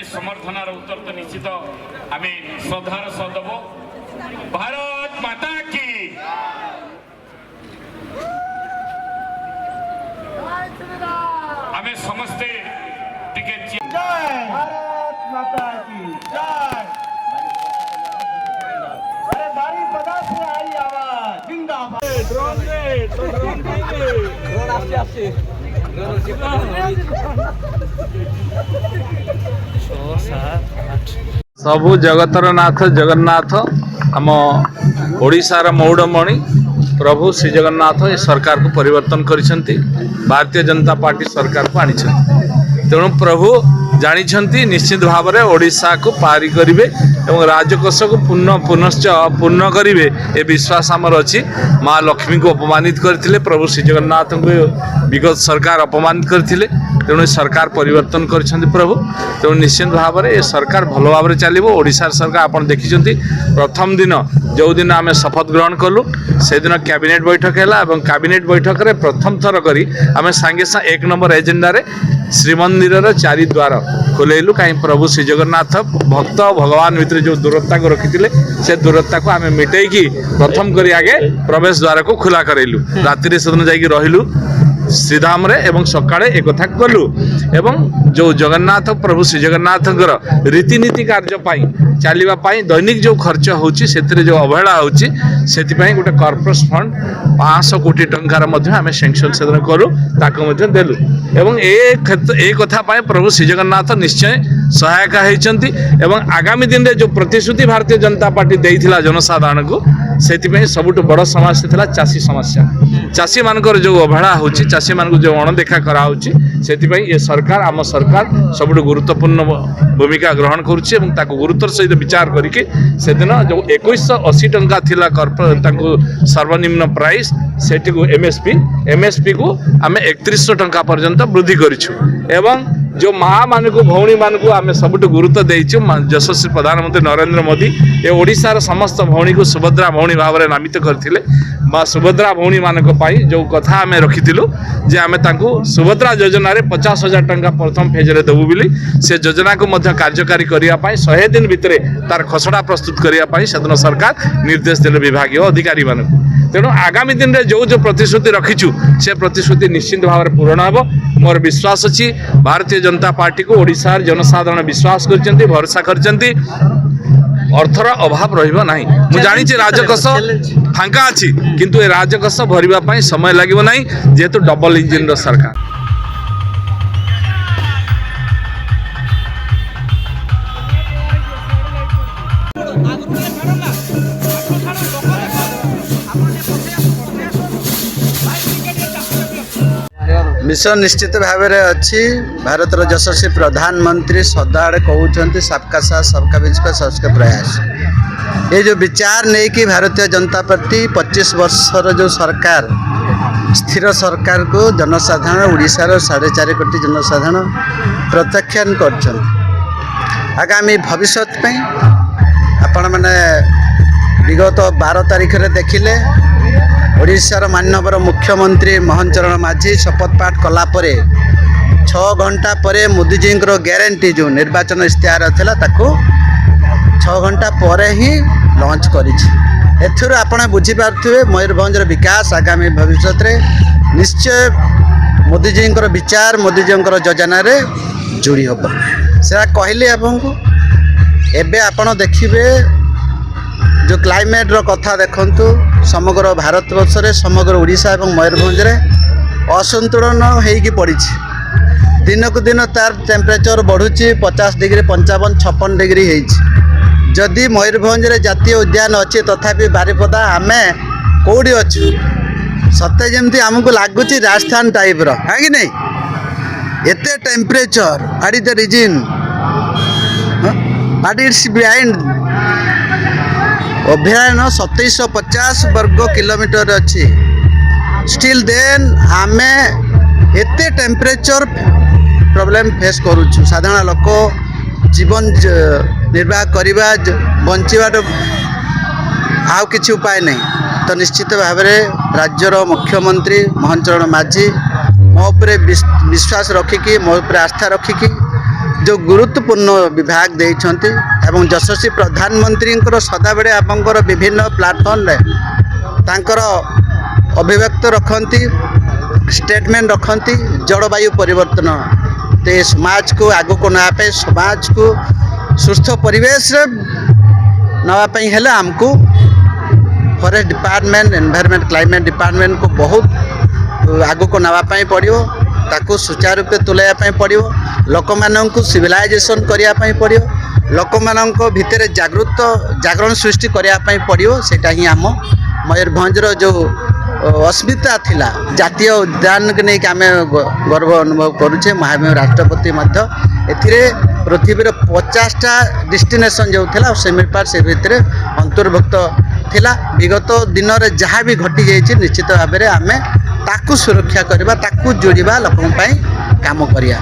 यदि समर्थनार उत्तर तो निश्चित आम श्रद्धार सह देव। भारत माता की आम समस्ते टिके भारत माता की जय। अरे बारी पदा से आई आवाज जिंदाबाद। ड्रोन दे तो ड्रोन देंगे। ड्रोन आस्ते सबु जगतर नाथ जगन्नाथ आम ओडिशार मौड़मणि प्रभु श्री जगन्नाथ ये सरकार को परिवर्तन करिसेंती। भारतीय जनता पार्टी सरकार को आनी तेणु प्रभु जानी निश्चित भाव में ओडिशा को पारी करेंगे और राजकोष को पुनश्च पूर्ण करेंगे ये विश्वास आमर अच्छी। माँ लक्ष्मी को अपमानित करते प्रभु श्री जगन्नाथ को विगत सरकार अपमानित करते तेणु सरकार परिवर्तन कर प्रभु। तेणु निश्चित भाव में ये सरकार भल भाव में चलो। ओडिशा सरकार आप देखिं प्रथम दिन जो दिन आम शपथ ग्रहण कलु से दिन कैबिनेट बैठक है। कैबिनेट बैठक में प्रथम थर करी आम सांगे सांगे 1 नंबर एजेंडा श्रीमंदिर 4 द्वार खोलैलु। कहीं प्रभु श्री जगन्नाथ भक्त भगवान भितर जो दूरता को रखी से दूरता को आम मिटेकी प्रथम करी आगे प्रवेश द्वार को खुला करैलु। राति से दिन जाइए रहिलु श्रीधाम रे एवं सकाळे एक कथा कलु एवं जो जगन्नाथ प्रभु श्री जगन्नाथ रीतिनीति कार्य पाई चलवा पाई दैनिक जो खर्च होची सेतिरे जो अवहेला होची सेति पाई गोटे कॉर्पोरेट फंड 500 कोटी टंकार मध्ये आमे सैंक्शन सेदन करू ताको मध्ये देलु एवं ए कथा पाई प्रभु श्री जगन्नाथ निश्चय सहायक होइचंती। एवं आगामी दिन रे जो प्रतिश्रुति भारतीय जनता पार्टी देइथिला जनसाधारण को सेति पाई सबुठ बड़ समस्या थिला चासी समस्या। चासी मानकर जो अवहेला होची चासी मान को जो अणदेखा करा होची सेति पाई ये सरकार आम सरकार सबुठ गुरुत्वपूर्ण भूमिका ग्रहण करुछि एवं ताको गुरुत्वर सहित विचार करके से दिन जो 2180 टंका थिला सर्वनिम्न प्राइस सेठी को एमएसपी को आम 3100 टंका पर्यंत वृद्धि करिछु। एवं जो माँ मान को भौणी मान को आम सबुठ गुरुत्व देइछु। यशस्वी प्रधानमंत्री नरेंद्र मोदी ये ओडिशार समस्त भौणी को सुभद्रा भौणी भाव में नामित करथिले। सुभद्रा भौणी मान को पाई जो कथा आम रखिथिलु जे आम तांको सुभद्रा योजना रे 50,000 टंका प्रथम फेज रे देबु बिली से योजना को मध्य कार्यकारी करिया पाई 100 दिन भितरे तार खसड़ा प्रस्तुत करिया पाई सदन सरकार निर्देश देले विभागीय अधिकारी मान को। तेणु आगामी दिन रे जो प्रतिश्रुति रखिछु से प्रतिश्रुति निश्चित भाव में पूर्ण हेबो। मोर विश्वास अछि भारतीय जनता पार्टी को ओडिशार जनसाधारण विश्वास करचंती भरोसा करचंती अर्थर अभाव रहिबो नाही। मु जानि जे राजकोष फांका अछि किंतु ए राजकोष भरिबा पई समय लागिबो नाही जेतु डबल इंजिन रो सरकार। मिशन निश्चित भाव में अच्छी। भारत यशस्वी प्रधानमंत्री सदाड़े कहते सबका साथ सबका विकास सबका प्रयास ये जो विचार नहीं कि भारतीय जनता पार्टी 25 वर्षर जो सरकार स्थिर सरकार को जनसाधारण ओडिशार 4.5 कोटी जनसाधारण प्रत्याख्यान कर आगामी भविष्य आपण मैंने विगत 12 तारीख रे देखिले ओडिशार माननीय मुख्यमंत्री मोहन चरण माझी शपथ पाठ कला परे 6 घंटा परे मोदीजी ग्यारंटी जो निर्वाचन इश्तेहार थिला ताको 6 घंटा परे ही लॉन्च करिछि। एथुर आपण बुझी पारथुवे मयूरभंज विकास आगामी भविष्य रे निश्चय मोदीजी विचार मोदीजी योजना रे जोड़ी हम से कहली आपको। एबे आपण देखिबे जो क्लाइमेट रो कथा देखंतु समग्र भारतवर्ष रे समग्र ओडिशा एवं मयूरभंज रे असंतुलन हेकी पड़ी। दिन को दिन तार टेम्परेचर बढ़ुची 50 डिग्री 55 56 डिग्री होती। जदि मयूरभंज रे जातीय उद्यान अच्छे तथापि बारिपदा आमे कौड़ी अच्छु सत्य जमती आमको लगुच राजस्थान टाइप रो है कि नहीं एते temperature what is the reason what is behind अभयारण्य 2750 वर्ग किलोमीटर अच्छी स्टिल देन आमे एते टेम्परेचर प्रॉब्लम फेस करुछु। साधारण लोक जीवन निर्वाह करवा बंचार आउ किसी उपाय नहीं। तो निश्चित भाव में राज्यर मुख्यमंत्री मोहन चरण माझी मो उपरे विश्वास रखिकी मो उपरे आस्था रखिकी जो गुरुत्वपूर्ण विभाग देइछन्ति एवं यशस्वी प्रधानमंत्री सदाबेले आपंकर विभिन्न प्लाटफॉर्म रे तांकर अभिव्यक्त रखती स्टेटमेंट रखती जलवायु परिवर्तन ते समाज को आगु को नापे समाज को सुस्थ परिवेश रे नापाई हेले आमको forest department environment climate department को बहुत आगु को नापाई पड़ो ताकू सुचारू रूपे तुलाइया पड़ो लोक मानक सिविलाइजेशन करने पड़ो लोक मानक भितर जागरण सृष्टि करने पड़ो सेटा ही आम मयूरभंजर जो अस्मिता थिला जातीय उद्यान के नहीं आम गर्व अनुभव करुचे महामहिम राष्ट्रपति एथिरे पृथ्वीर 50टा डेस्टिनेशन जो थिला सेमिपार से भितर अंतर्भुक्त थिला विगत दिन में जहाँ भी घटी जाइए निश्चित भाव में आम ताकू सुरक्षा करवा ताकू जोड़वा लोक काम करिया।